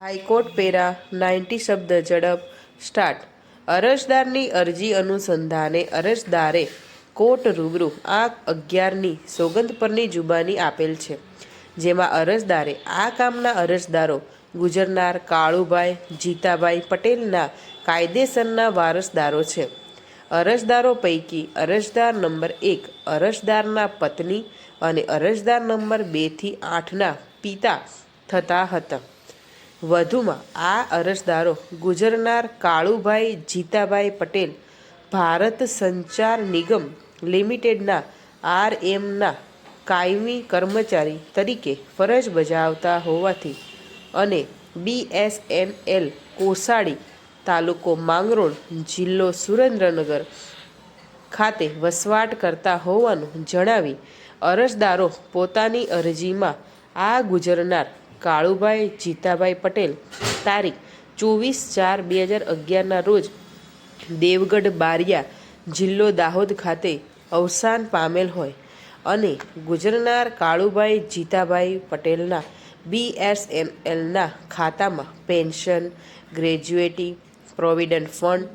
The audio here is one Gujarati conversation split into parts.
હાઈકોર્ટ પેરા 90 શબ્દ ઝડપ સ્ટાર્ટ. અરજદારની અરજી અનુસંધાને અરજદારે કોર્ટ રૂબરૂ આ 11ની સોગંદ પરની જુબાની આપેલ છે, જેમાં અરજદારે આ કામના અરજદારો ગુજરનાર કાળુભાઈ જીતાભાઈ પટેલના કાયદેસરના વારસદારો છે. અરજદારો પૈકી અરજદાર નંબર 1 અરજદારના પત્ની અને અરજદાર નંબર 2 થી 8ના પિતા થતા હતા. વધુમાં આ અરજદારો ગુજરનાર કાળુભાઈ જીતાભાઈ પટેલ ભારત સંચાર નિગમ લિમિટેડના આરએમના કાયમી કર્મચારી તરીકે ફરજ બજાવતા હોવાથી અને બીએસએનએલ કોસાડી, તાલુકો માંગરોળ, જિલ્લો સુરેન્દ્રનગર ખાતે વસવાટ કરતા હોવાનું જણાવી અરજદારો પોતાની અરજીમાં આ ગુજરનાર કાળુભાઈ જીતાભાઈ પટેલ તારીખ 24/4/2011ના રોજ દેવગઢ બારિયા, જિલ્લો દાહોદ ખાતે અવસાન પામેલ હોય અને ગુજરનાર કાળુભાઈ જીતાભાઈ પટેલના બીએસએનએલના ખાતામાં પેન્શન, ગ્રેજ્યુએટી, પ્રોવિડન્ટ ફંડ,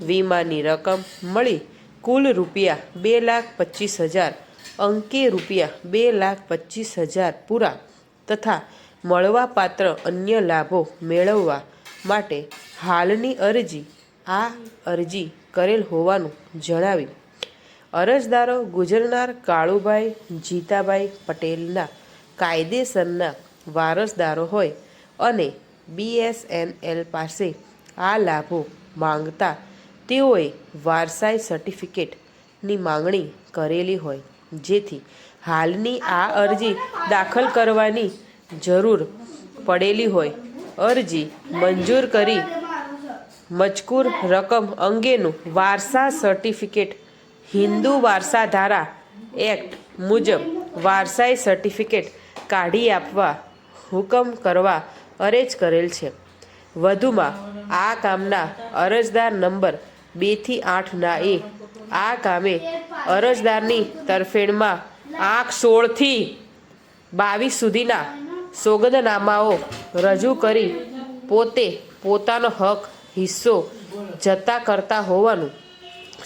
વીમાની રકમ મળી કુલ રૂપિયા 2,25,000 અંકે રૂપિયા 2,25,000 પૂરા તથા મળવાપાત્ર અન્ય લાભો મેળવવા માટે હાલની આ અરજી કરેલ હોવાનું જણાવી અરજદારો ગુજરનાર કાળુભાઈ જીતાભાઈ પટેલના કાયદેસરના વારસદારો હોય અને બીએસએનએલ પાસે આ લાભો માંગતા તેઓએ વારસાઈ સર્ટિફિકેટની માંગણી કરેલી હોય, જેથી હાલની આ અરજી દાખલ કરવાની જરૂર પડેલી હોય. અરજી મંજૂર કરી મજકૂર રકમ અંગેનું વારસા સર્ટિફિકેટ હિન્દુ વારસાધારા એક્ટ મુજબ વારસાઈ સર્ટિફિકેટ કાઢી આપવા હુકમ કરવા અરજ કરેલ છે. વધુમાં આ કામના અરજદાર નંબર 2 થી 8ના આ કામે અરજદારની તરફેણમાં આંક 16 થી 22 સુધીના સોગંદનામાઓ રજૂ કરી પોતાનો હક હિસ્સો જતા કરતા હોવાનું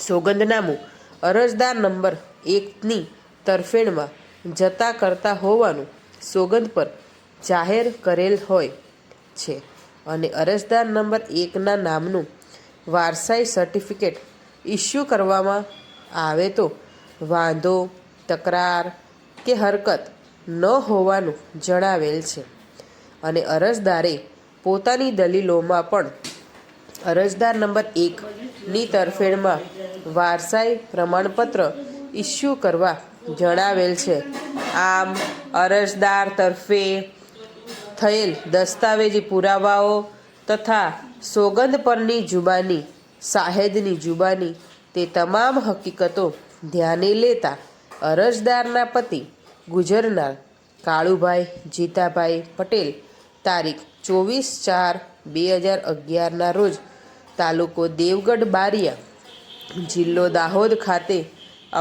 સોગંદનામું અરજદાર નંબર 1ની તરફેણમાં જતા કરતા હોવાનું સોગંદ પર જાહેર કરેલ હોય છે અને અરજદાર નંબર 1ના નામનું વારસાઈ સર્ટિફિકેટ ઇસ્યુ કરવામાં આવે તો વાંધો, તકરાર કે હરકત ન હોવાનું જણાવેલ છે અને અરજદારે પોતાની દલીલોમાં પણ અરજદાર નંબર 1ની તરફેણમાં વારસાઈ પ્રમાણપત્ર ઇસ્યુ કરવા જણાવેલ છે. આમ અરજદાર તરફે થયેલ દસ્તાવેજી પુરાવાઓ તથા સોગંદ પરની જુબાની, શાહેદની જુબાની તે તમામ હકીકતો ધ્યાને લેતા અરજદારના પતિ ગુજરનાર કાળુભાઈ જીતાભાઈ પટેલ તારીખ 24/4/2011ના રોજ તાલુકો દેવગઢ બારિયા, જિલ્લો દાહોદ ખાતે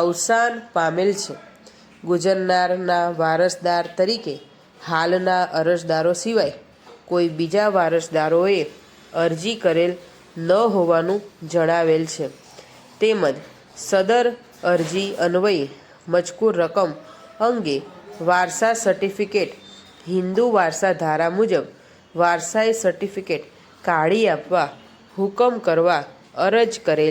અવસાન પામેલ છે. ગુજરનારના વારસદાર તરીકે હાલના અરજદારો સિવાય કોઈ બીજા વારસદારોએ અરજી કરેલ ન હોવાનું જણાવેલ છે. તેમજ સદર અરજી અન્વયે મજકૂર રકમ અંગે વારસા સર્ટિફિકેટ હિન્દુ વારસા ધારા મુજબ વારસાઈ સર્ટિફિકેટ કાઢી આપવા હુકમ કરવા અરજ કરેલ